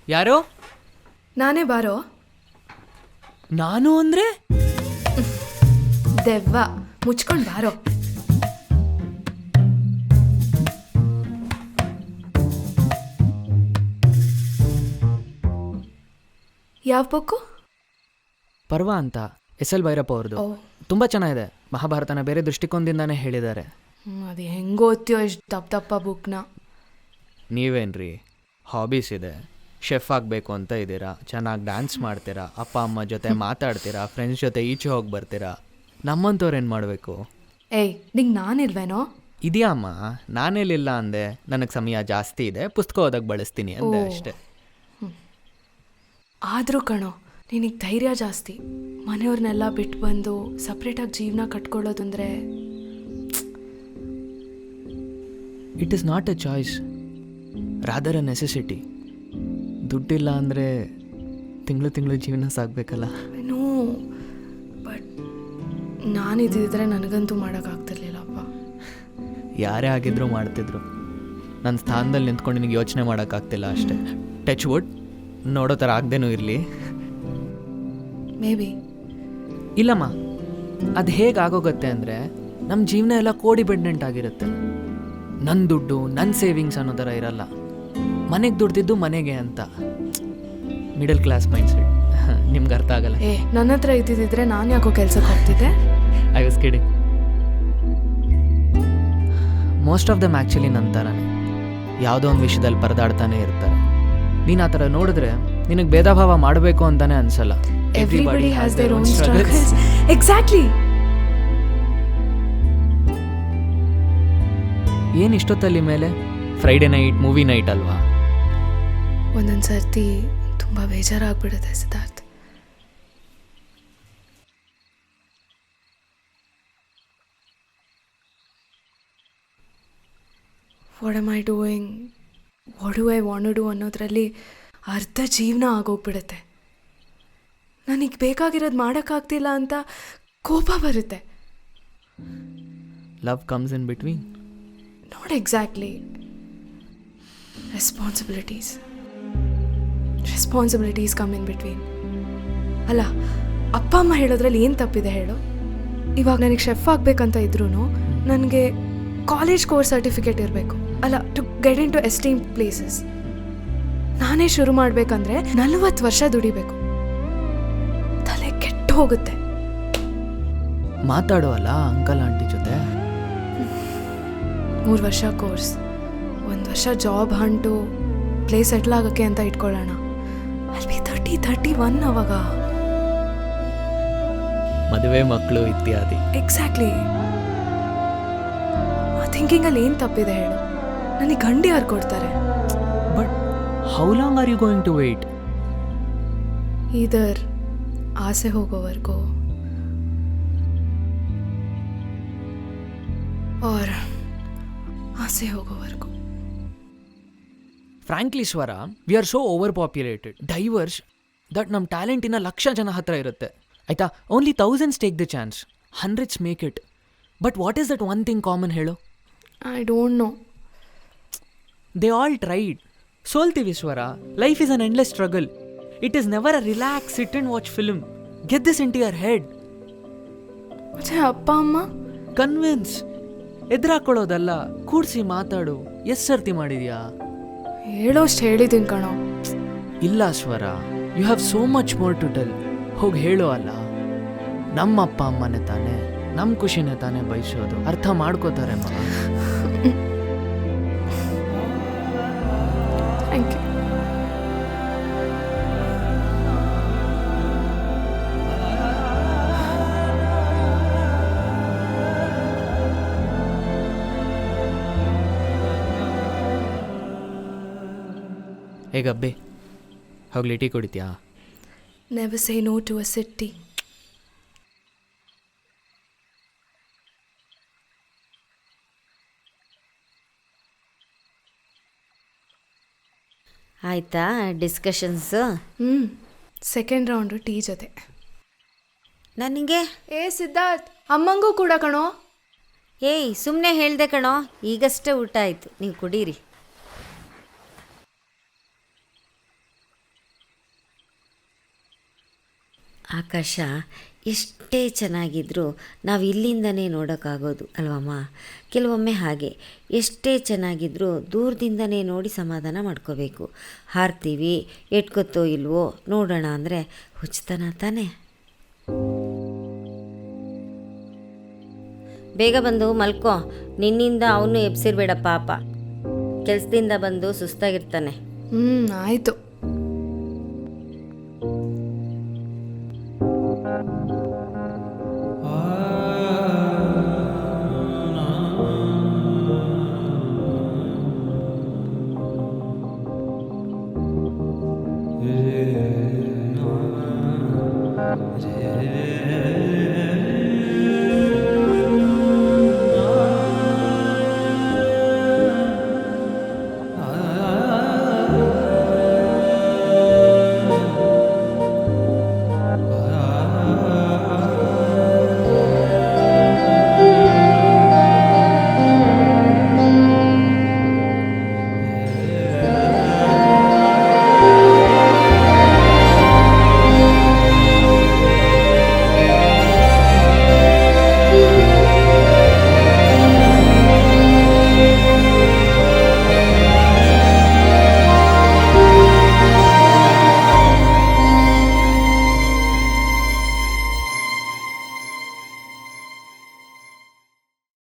ಯಾರು? ನಾನೇ ಬಾರೋ. ನಾನು ಅಂದ್ರೆ ದೆವ್ವ, ಮುಚ್ಕೊಂಡು ಬಾರೋ. ಯಾವ ಬುಕ್ಕು? ಪರ್ವ ಅಂತ ಎಸ್.ಎಲ್. ಭೈರಪ್ಪ ಅವ್ರದ್ದು. ತುಂಬ ಚೆನ್ನಾಗಿದೆ. ಮಹಾಭಾರತನ ಬೇರೆ ದೃಷ್ಟಿಕೋನದಿಂದಾನೇ ಹೇಳಿದ್ದಾರೆ. ಅದು ಹೆಂಗೆ ಓದ್ತೀಯೋ ಇಷ್ಟು ದಪ್ಪ ಬುಕ್ನ. ನೀವೇನ್ರಿ, ಹಾಬೀಸ್ ಇದೆ, ಶೆಫ್ ಆಗಬೇಕು ಅಂತ ಇದ್ದೀರಾ, ಚೆನ್ನಾಗಿ ಡ್ಯಾನ್ಸ್ ಮಾಡ್ತೀರಾ, ಅಪ್ಪ ಅಮ್ಮ ಜೊತೆ ಮಾತಾಡ್ತೀರಾ, ಫ್ರೆಂಡ್ಸ್ ಜೊತೆ ಈಚೆ ಹೋಗಿ ಬರ್ತೀರಾ. ನಮ್ಮಂಥವ್ರು ಏನು ಮಾಡಬೇಕು? ಏಯ್, ನಿಂಗೆ ನಾನಿಲ್ವೇನೋ? ಇದೆಯಾ ಅಮ್ಮ, ನಾನೇಲಿಲ್ಲ ಅಂದೆ. ನನಗೆ ಸಮಯ ಜಾಸ್ತಿ ಇದೆ, ಪುಸ್ತಕ ಓದಕ್ಕೆ ಬಳಸ್ತೀನಿ ಅಂದೆ ಅಷ್ಟೇ. ಆದರೂ ಕಣೋ, ನಿನಗೆ ಧೈರ್ಯ ಜಾಸ್ತಿ. ಮನೆಯವ್ರನ್ನೆಲ್ಲ ಬಿಟ್ಟು ಬಂದು ಸಪ್ರೇಟಾಗಿ ಜೀವನ ಕಟ್ಕೊಳ್ಳೋದಂದ್ರೆ it is not a choice, rather a necessity. ದುಡ್ಡಿಲ್ಲ ಅಂದರೆ ತಿಂಗಳು ಜೀವನ ಸಾಗಬೇಕಲ್ಲ. ಏನೋ, ಬಟ್ ನಾನಿದ್ದಿದ್ರೆ ನನಗಂತೂ ಮಾಡೋಕ್ಕಾಗ್ತಿರ್ಲಿಲ್ಲಪ್ಪ. ಯಾರೇ ಆಗಿದ್ರು ಮಾಡ್ತಿದ್ರು. ನನ್ನ ಸ್ಥಾನದಲ್ಲಿ ನಿಂತ್ಕೊಂಡು ನಿನಗೆ ಯೋಚನೆ ಮಾಡೋಕ್ಕಾಗ್ತಿಲ್ಲ ಅಷ್ಟೇ. ಟಚ್ ವುಡ್, ನೋಡೋ ಥರ ಆಗದೇನೂ ಇರಲಿ. May be. ಇಲ್ಲಮ್ಮ, ಅದು ಹೇಗೆ ಆಗೋಗುತ್ತೆ ಅಂದರೆ ನಮ್ಮ ಜೀವನ ಎಲ್ಲ ಕೋಡಿಪೆಂಡೆಂಟ್ ಆಗಿರುತ್ತೆ. ನನ್ನ ದುಡ್ಡು, ನನ್ನ ಸೇವಿಂಗ್ಸ್ ಅನ್ನೋ ಥರ ಇರಲ್ಲ. ಮನೆಗೆ ದುಡ್ದಿದ್ದು ಮನೆಗೆ ಅಂತ. Middle class mindset. ನಿಮ್ಗೆ ಅರ್ಥ ಆಗಲ್ಲ. ನನ್ನ ಹತ್ರ ಇದ್ದಿದ್ದರೆ ನಾನು ಯಾಕೋ ಕೆಲ್ಸಕ್ಕೆ ಹೋಗ್ತಿದ್ದೆ. I was kidding. Most of them actually ನನ್ನ ಥರನೇ ಯಾವುದೋ ಒಂದು ವಿಷಯದಲ್ಲಿ ಪರದಾಡ್ತಾನೆ ಇರ್ತಾರೆ. ನೀನು ಆ ಥರ ನೋಡಿದ್ರೆ ನಿನಗೆ ಭೇದ ಭಾವ ಮಾಡಬೇಕು ಅಂತಾನೆ ಅನ್ಸಲ್ಲ. Everybody has their own struggles. Exactly. ಏನು ಇಷ್ಟೊತ್ತಲ್ಲಿ ಮೇಲೆ? ಫ್ರೈಡೆ ನೈಟ್, ಮೂವಿ ನೈಟ್ ಅಲ್ವಾ? ಒಂದೊಂದು ಸರ್ತಿ ತುಂಬ ಬೇಜಾರಾಗ್ಬಿಡುತ್ತೆ Siddharth. What am I doing, what do I want to do ಅನ್ನೋದ್ರಲ್ಲಿ ಅರ್ಧ ಜೀವನ ಆಗೋಗ್ಬಿಡುತ್ತೆ. ನನಗೆ ಬೇಕಾಗಿರೋದು ಮಾಡೋಕ್ಕಾಗ್ತಿಲ್ಲ ಅಂತ ಕೋಪ ಬರುತ್ತೆ. Love comes in between. Not exactly. Responsibilities come in between. ಅಲ್ಲ, ಅಪ್ಪ ಅಮ್ಮ ಹೇಳೋದ್ರಲ್ಲಿ ಏನು ತಪ್ಪಿದೆ ಹೇಳು? ಇವಾಗ ನನಗೆ ಶೆಫ್ ಆಗಬೇಕಂತ ಇದ್ರೂ ನನಗೆ ಕಾಲೇಜ್ ಕೋರ್ಸ್ ಸರ್ಟಿಫಿಕೇಟ್ ಇರಬೇಕು. ಅಲ್ಲ, to get into esteem places. ನಾನೇ ಶುರು ಮಾಡಬೇಕಂದ್ರೆ 40 ವರ್ಷ ದುಡಿಬೇಕು. ತಲೆ ಕೆಟ್ಟು ಹೋಗುತ್ತೆ. ಮಾತಾಡುವಲ್ಲ ಅಂಕಲ್ ಆಂಟಿ ಜೊತೆ. 3 ವರ್ಷ ಕೋರ್ಸ್, 1 ವರ್ಷ ಜಾಬ್ ಹಂಟು, ಪ್ಲೇಸ್ ಸೆಟ್ಲ್ ಆಗೋಕ್ಕೆ ಅಂತ ಇಟ್ಕೊಳ್ಳೋಣ. ಅಲ್ಲಿ 31 ಅವಾಗ ಮದುವೆ, ಮಕ್ಕಳು ಇತ್ಯಾದಿ. ಎಕ್ಸಾಕ್ಟ್ಲಿ. ಆ ಥಿಂಕಿಂಗಲ್ಲಿ ಏನು ತಪ್ಪಿದೆ ಹೇಳು? ನನಗೆ ಗಂಡು ಯಾರು ಕೊಡ್ತಾರೆ? But how long are you going to wait? ಇದರ್ ಆಸೆ ಹೋಗೋವರೆಗೂ ಆರ್ ಆಸೆ ಹೋಗೋವರೆಗೂ. Frankly Swara, we are so over populated, diverse, that ನಮ್ಮ ಟ್ಯಾಲೆಂಟಿನ 1,00,000 ಜನ ಹತ್ರ ಇರುತ್ತೆ. ಆಯಿತಾ? Only 1000s take the chance, 100s make it. But what is that one thing common ಹೇಳು? I don't know. They all tried. ಸೋಲ್ತೀವಿ Swara. Life is an endless struggle. It is never a relax, sit and watch film. Get this into your head. ಮತ್ತೆ ಅಪ್ಪ ಅಮ್ಮ? Convince. ಎದುರಾಕೊಳ್ಳೋದಲ್ಲ, ಕೂಡಿಸಿ ಮಾತಾಡು. ಎಷ್ಟು ಸರ್ತಿ ಮಾಡಿದ್ಯಾ? ಹೇಳೋಷ್ಟು ಹೇಳಿದ್ದೀನಿ ಕಣೋ. ಇಲ್ಲ Swara, you have so much more to tell. ಹೋಗಿ ಹೇಳೋ. ಅಲ್ಲ, ನಮ್ಮ ಅಪ್ಪ ಅಮ್ಮನೇ ತಾನೇ, ನಮ್ಮ ಖುಷಿನೇ ತಾನೇ ಬಯಸೋದು. ಅರ್ಥ ಮಾಡ್ಕೋತಾರೆ ಮಗ. Thank you. ಹೇಗಬ್ಬೆ, ಹೋಗ್ಲಿ ಟೀ ಕುಡಿತ್ಯಾ? Never say no to a city. ಆಯಿತಾ ಡಿಸ್ಕಷನ್ಸು? ಸೆಕೆಂಡ್ ರೌಂಡು ಟೀ ಜೊತೆ. ನನಗೆ ಸಿದ್ಧಾರ್ಥ್, ಅಮ್ಮಂಗೂ ಕೂಡ ಕಣೋ. ಏಯ್, ಸುಮ್ಮನೆ ಹೇಳ್ದೆ ಕಣೋ, ಈಗಷ್ಟೇ ಊಟ ಆಯಿತು, ನೀವು ಕುಡೀರಿ. ಆಕಾಶ ಎಷ್ಟೇ ಚೆನ್ನಾಗಿದ್ರೂ ನಾವು ಇಲ್ಲಿಂದನೇ ನೋಡೋಕ್ಕಾಗೋದು ಅಲ್ವಮ್ಮ. ಕೆಲವೊಮ್ಮೆ ಹಾಗೆ ಎಷ್ಟೇ ಚೆನ್ನಾಗಿದ್ರೂ ದೂರದಿಂದನೇ ನೋಡಿ ಸಮಾಧಾನ ಮಾಡ್ಕೋಬೇಕು. ಹಾರ್ತೀವಿ, ಎಟ್ಕೊತ್ತೋ ಇಲ್ವೋ ನೋಡೋಣ ಅಂದರೆ ಹುಚ್ಚತನ ತಾನೇ. ಬೇಗ ಬಂದು ಮಲ್ಕೋ, ನಿನ್ನಿಂದ ಅವನು ಎಬ್ಸಿರ್ಬೇಡ ಪಾಪ, ಕೆಲಸದಿಂದ ಬಂದು ಸುಸ್ತಾಗಿರ್ತಾನೆ. ಆಯಿತು.